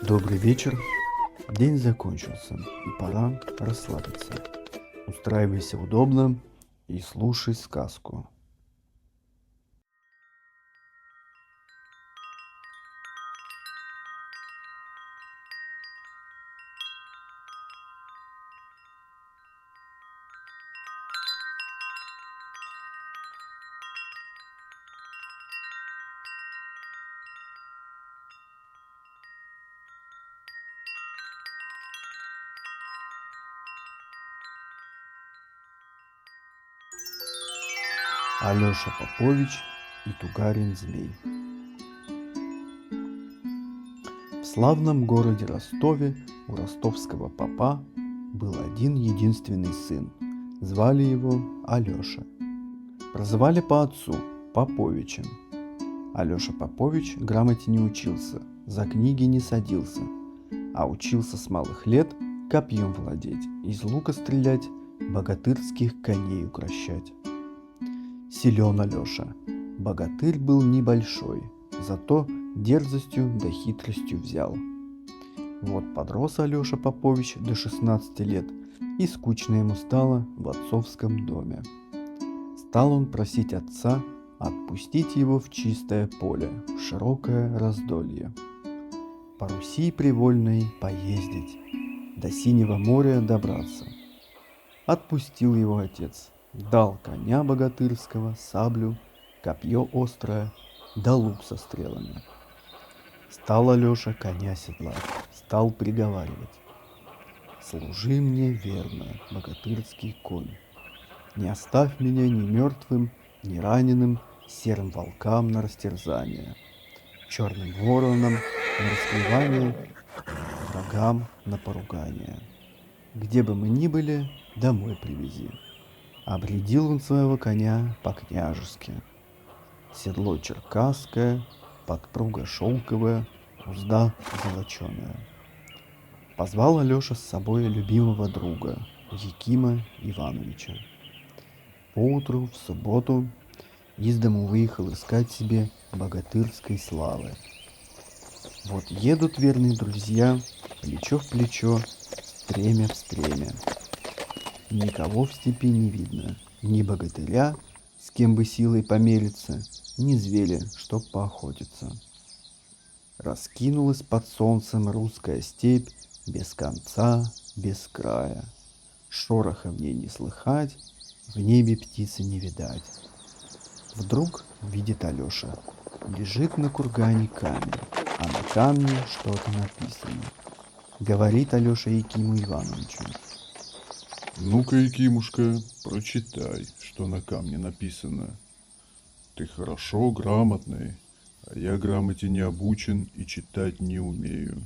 Добрый вечер. День закончился, и пора расслабиться. Устраивайся удобно и слушай сказку. Алёша Попович и Тугарин Змей. В славном городе Ростове у ростовского попа был один единственный сын. Звали его Алёша. Прозвали по отцу Поповичем. Алёша Попович грамоте не учился, за книги не садился, а учился с малых лет копьем владеть, из лука стрелять, богатырских коней укрощать. Силен Алёша. Богатырь был небольшой, зато дерзостью да хитростью взял. Вот подрос Алёша Попович до 16 лет, и скучно ему стало в отцовском доме. Стал он просить отца отпустить его в чистое поле, в широкое раздолье. По Руси привольной поездить, до синего моря добраться. Отпустил его отец. Дал коня богатырского, саблю, копье острое, да лук со стрелами. Стал Алёша коня седлать, стал приговаривать: «Служи мне верно, богатырский конь. Не оставь меня ни мертвым, ни раненым серым волкам на растерзание, черным воронам на расклевание, врагам на поругание. Где бы мы ни были, домой привези». Обрядил он своего коня по-княжески. Седло черкасское, подпруга шелковая, узда золоченая. Позвал Алёша с собой любимого друга, Якима Ивановича. Поутру в субботу из дому выехал искать себе богатырской славы. Вот едут верные друзья, плечо в плечо, стремя в стремя. Никого в степи не видно, ни богатыря, с кем бы силой помериться, ни зверя, чтоб поохотиться. Раскинулась под солнцем русская степь без конца, без края. Шороха в ней не слыхать, в небе птицы не видать. Вдруг видит Алёша, лежит на кургане камень, а на камне что-то написано. Говорит Алёша Якиму Ивановичу: «Ну-ка, Якимушка, прочитай, что на камне написано. Ты хорошо грамотный, а я грамоте не обучен и читать не умею».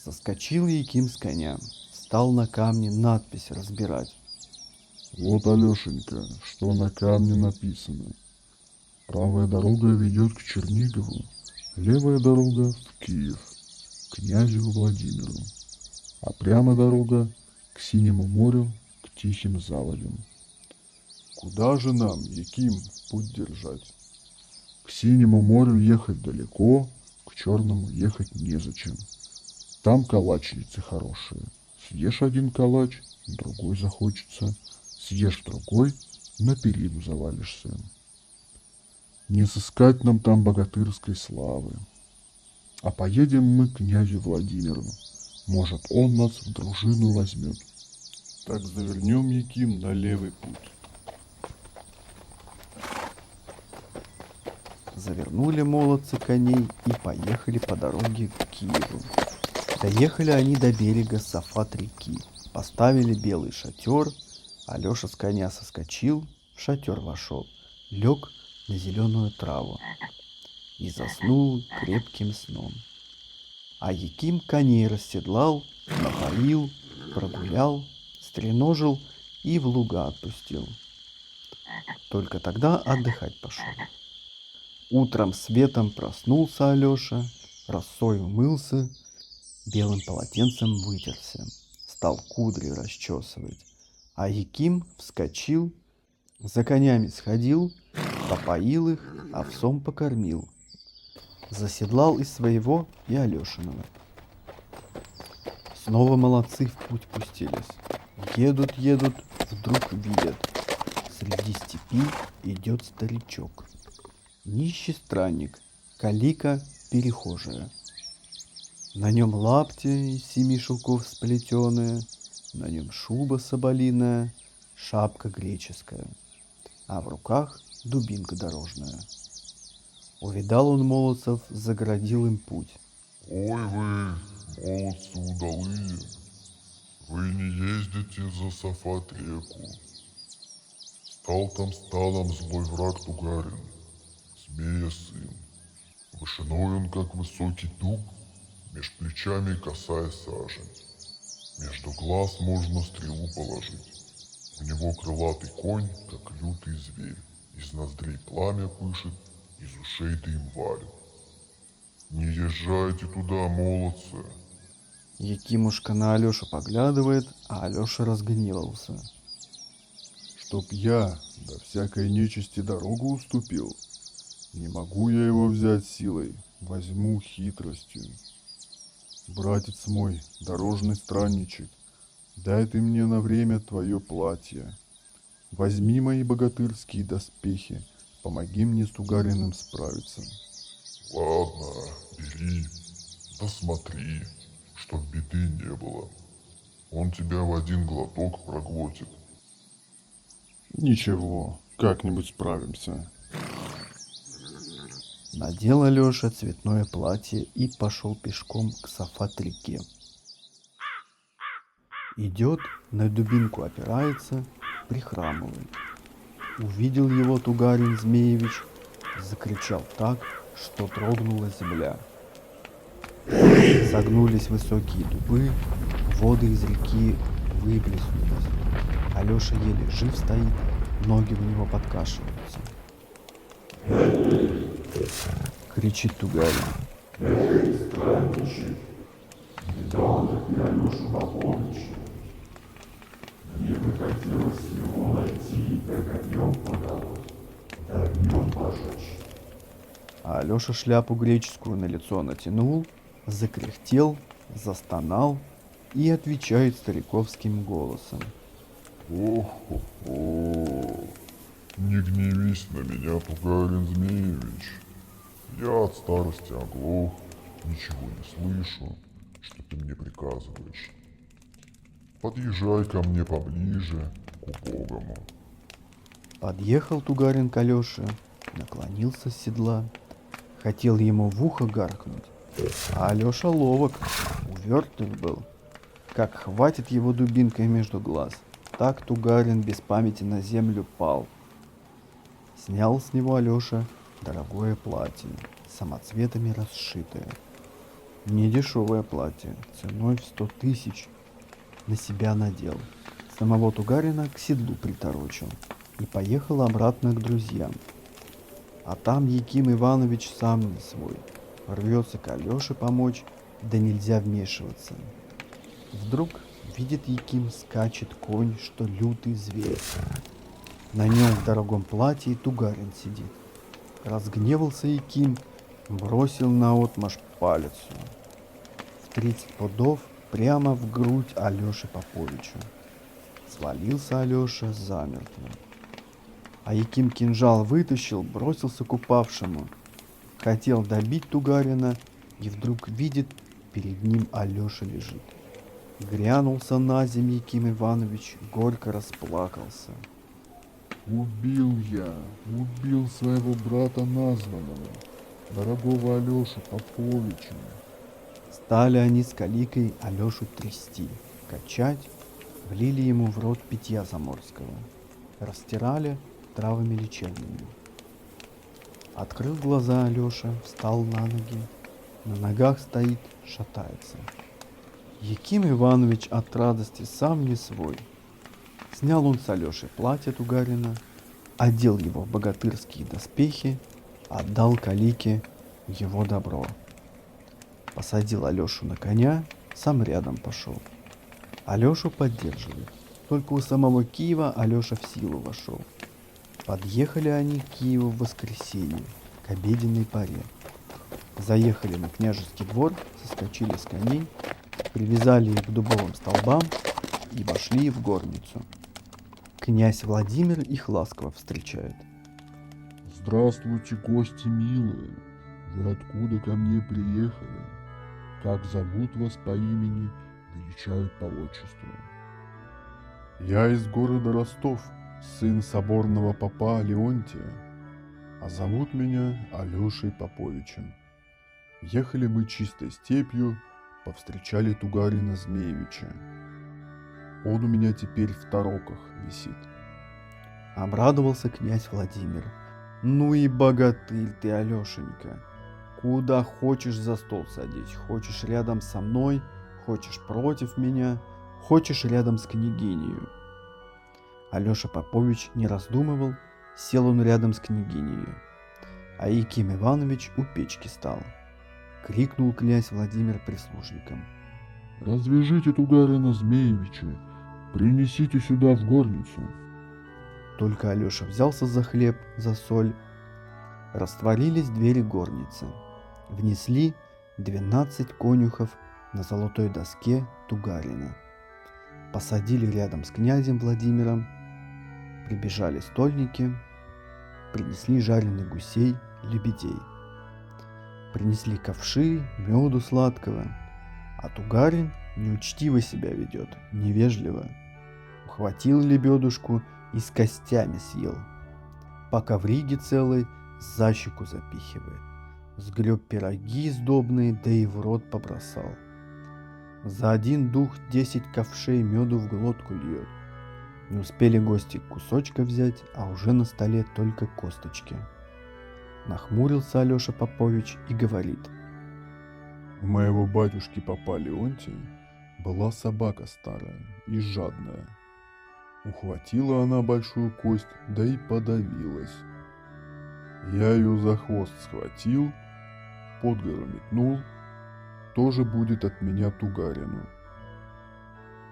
Соскочил Яким с коня, стал на камне надпись разбирать. Вот, Алешенька, что на камне написано. Правая дорога ведет к Чернигову, левая дорога в Киев, к князю Владимиру, а прямо дорога к Синему морю, к тихим заводям. Куда же нам, Яким, путь держать? К Синему морю ехать далеко, к Черному ехать незачем. Там калачницы хорошие. Съешь один калач, другой захочется. Съешь другой, на перину завалишься. Не сыскать нам там богатырской славы. А поедем мы к князю Владимиру. Может, он нас в дружину возьмет. Так завернем, Яким, на левый путь. Завернули молодцы коней и поехали по дороге к Киеву. Доехали они до берега Сафат реки, поставили белый шатер. Алёша с коня соскочил, в шатер вошел, лег на зеленую траву и заснул крепким сном. А Яким коней расседлал, напоил, прогулял, стреножил и в луга отпустил. Только тогда отдыхать пошел. Утром светом проснулся Алёша, росой умылся, белым полотенцем вытерся, стал кудри расчесывать. А Яким вскочил, за конями сходил, Попоил их, овсом покормил. Заседлал из своего и Алешиного. Снова молодцы в путь пустились. Едут, едут, вдруг видят. Среди степи идет старичок. Нищий странник, калика перехожая. На нем лапти из 7 шелков сплетенные, на нем шуба соболиная, шапка греческая, а в руках дубинка дорожная. Увидал он молодцев, загородил им путь. Ой вы, молодцы удалые, вы не ездите за Сафат реку. Стал там сталом злой враг Тугарин, змея сын. Вышиной он, как высокий дуб, меж плечами косая сажень. Между глаз можно стрелу положить. У него крылатый конь, как лютый зверь. Из ноздрей пламя пышет, из ушей дым валит. Не езжайте туда, молодцы. Якимушка на Алешу поглядывает, а Алеша разгневался. Чтоб я до всякой нечисти дорогу уступил. Не могу я его взять силой, возьму хитростью. Братец мой, дорожный странничек, дай ты мне на время твое платье. Возьми мои богатырские доспехи, помоги мне с Тугариным справиться. Ладно, бери, да смотри, чтоб беды не было. Он тебя в один глоток проглотит. Ничего, как-нибудь справимся. Надел Алеша цветное платье и пошел пешком к Сафат-реке. Идет, на дубинку опирается, прихрамывает. Увидел его Тугарин Змеевич, закричал так, что дрогнула земля. Согнулись высокие дубы, воды из реки выплеснулись. Алеша еле жив стоит, ноги у него подкашиваются. Кричит Тугарин. А Алеша шляпу греческую на лицо натянул, закряхтел, застонал и отвечает стариковским голосом. Ох-хо-хо. Не гневись на меня, Тугарин Змеевич. Я от старости оглох, ничего не слышу, что ты мне приказываешь. Подъезжай ко мне поближе, к убогому. Подъехал Тугарин к Алёше, наклонился с седла, хотел ему в ухо гаркнуть, а Алёша ловок, увертлив был. Как хватит его дубинкой между глаз, так Тугарин без памяти на землю пал. Снял с него Алёша дорогое платье, самоцветами расшитое. Недешевое платье, ценой в 100 тысяч, на себя надел. Самого Тугарина к седлу приторочил и поехал обратно к друзьям. А там Яким Иванович сам не свой. Рвется к Алёше помочь, да нельзя вмешиваться. Вдруг видит Яким, скачет конь, что лютый зверь. На нем в дорогом платье Тугарин сидит. Разгневался Яким, бросил наотмашь палицу. В 30 пудов прямо в грудь Алёше Поповичу. Свалился Алёша замертво. А Яким кинжал вытащил, бросился к упавшему. Хотел добить Тугарина, и вдруг видит, перед ним Алёша лежит. Грянулся на землю Яким Иванович, горько расплакался. Убил своего брата названного, дорогого Алешу Поповича. Стали они с Каликой Алёшу трясти, качать, влили ему в рот питья заморского, растирали травами лечебными. Открыл глаза Алёша, встал на ноги, на ногах стоит, шатается. Яким Иванович от радости сам не свой. Снял он с Алёши платье Тугарина, одел его в богатырские доспехи, отдал Калике его добро. Посадил Алёшу на коня, сам рядом пошел. Алёшу поддерживает. Только у самого Киева Алёша в силу вошел. Подъехали они к Киеву в воскресенье, к обеденной поре. Заехали на княжеский двор, соскочили с коней, привязали их к дубовым столбам и вошли в горницу. Князь Владимир их ласково встречает. Здравствуйте, гости милые. Вы откуда ко мне приехали? Как зовут вас по имени, величают по отчеству? Я из города Ростов, сын соборного попа Леонтия, а зовут меня Алешей Поповичем. Ехали мы чистой степью, повстречали Тугарина Змеевича. Он у меня теперь в Тароках висит. Обрадовался князь Владимир. Ну и богатырь ты, Алешенька. Куда хочешь за стол садись. Хочешь рядом со мной, хочешь против меня, хочешь рядом с княгиней. Алеша Попович не раздумывал, сел он рядом с княгиней. А Яким Иванович у печки стал. Крикнул князь Владимир прислужникам. Развяжите Тугарина Змеевича, принесите сюда в горницу. Только Алеша взялся за хлеб, за соль. Растворились двери горницы. Внесли 12 конюхов на золотой доске Тугарина. Посадили рядом с князем Владимиром. Прибежали стольники. Принесли жареных гусей, лебедей. Принесли ковши, меду сладкого. А Тугарин неучтиво себя ведет, невежливо. Ухватил лебедушку и с костями съел. По ковриге целой за щеку запихивает. Сгреб пироги сдобные, да и в рот побросал. За один дух 10 ковшей меду в глотку льет. Не успели гости кусочка взять, а уже на столе только косточки. Нахмурился Алеша Попович и говорит. У моего батюшки попа Леонтия была собака старая и жадная. Ухватила она большую кость, да и подавилась. Я ее за хвост схватил, под гору метнул, тоже будет от меня Тугарину.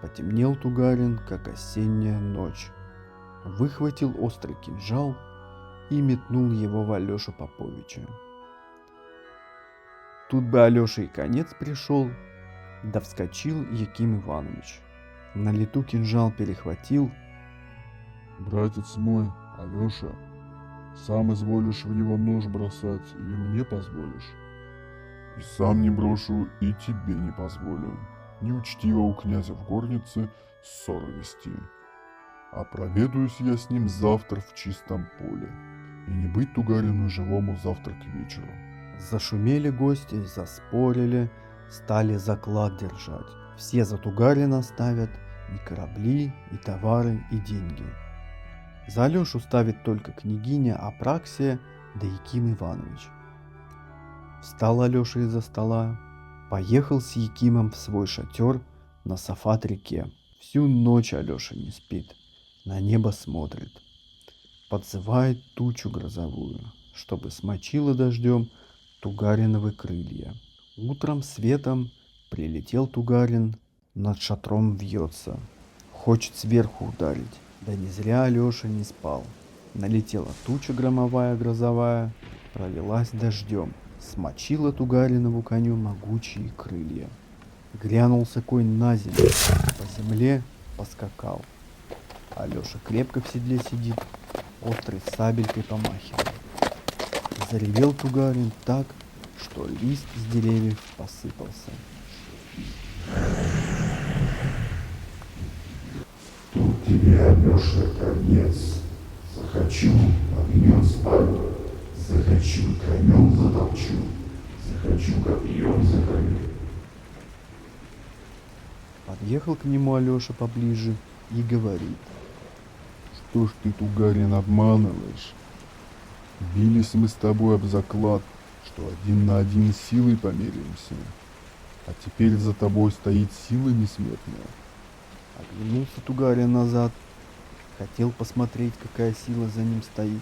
Потемнел Тугарин, как осенняя ночь. Выхватил острый кинжал и метнул его в Алешу Поповича. Тут бы Алёше и конец пришел, да вскочил Яким Иванович. На лету кинжал перехватил. Братец мой, Алеша, сам изволишь в него нож бросать или мне позволишь? И сам не брошу, и тебе не позволю. Неучтиво у князя в горнице ссору вести. А проведаюсь я с ним завтра в чистом поле. И не быть Тугарину живому завтра к вечеру. Зашумели гости, заспорили, стали заклад держать. Все за Тугарина ставят и корабли, и товары, и деньги. За Алешу ставит только княгиня Апраксия да Яким Иванович. Встал Алеша из-за стола, поехал с Якимом в свой шатер на Сафат-реке. Всю ночь Алеша не спит, на небо смотрит. Подзывает тучу грозовую, чтобы смочила дождем Тугариновы крылья. Утром светом прилетел Тугарин, над шатром вьется. Хочет сверху ударить, да не зря Алеша не спал. Налетела туча громовая грозовая, пролилась дождем, смочила Тугаринову коню могучие крылья. Грянулся конь на землю, по земле поскакал. Алеша крепко в седле сидит, острой сабелькой помахивает. Заревел Тугарин так, что лист с деревьев посыпался. Тут тебе, Алеша, конец. Захочу, огнем спалю, захочу, конем затолчу, захочу, копьем заколю. Подъехал к нему Алеша поближе и говорит. Что ж ты, Тугарин, обманываешь? Бились мы с тобой об заклад, что один на один силой померимся. А теперь за тобой стоит сила несметная. Оглянулся Тугарин назад, хотел посмотреть, какая сила за ним стоит.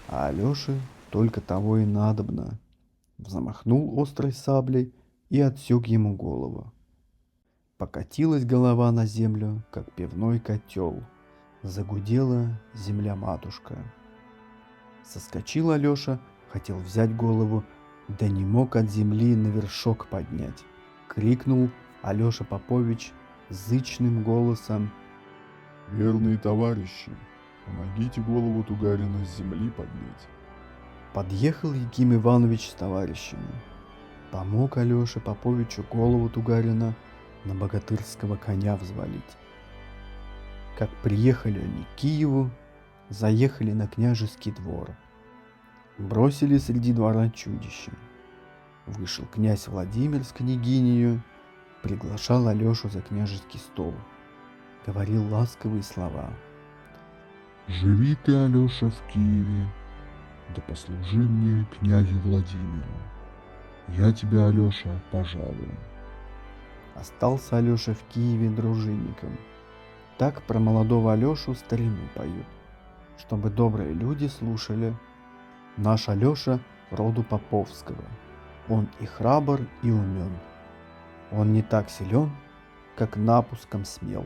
А Алёше только того и надобно. Взмахнул острой саблей и отсек ему голову. Покатилась голова на землю, как пивной котел. Загудела земля-матушка. Соскочил Алеша, хотел взять голову, да не мог от земли на вершок поднять. Крикнул Алеша Попович зычным голосом: Верные товарищи, помогите голову Тугарина с земли поднять. Подъехал Яким Иванович с товарищами. Помог Алёше Поповичу голову Тугарина на богатырского коня взвалить. Как приехали они к Киеву, заехали на княжеский двор. Бросили среди двора чудище. Вышел князь Владимир с княгинею, приглашал Алешу за княжеский стол. Говорил ласковые слова. Живи ты, Алеша, в Киеве, да послужи мне князю Владимиру. Я тебя, Алеша, пожалую. Остался Алеша в Киеве дружинником. Так про молодого Алешу старину поют, чтобы добрые люди слушали. Наш Алеша роду Поповского. Он и храбр, и умен. Он не так силен, как напуском смел.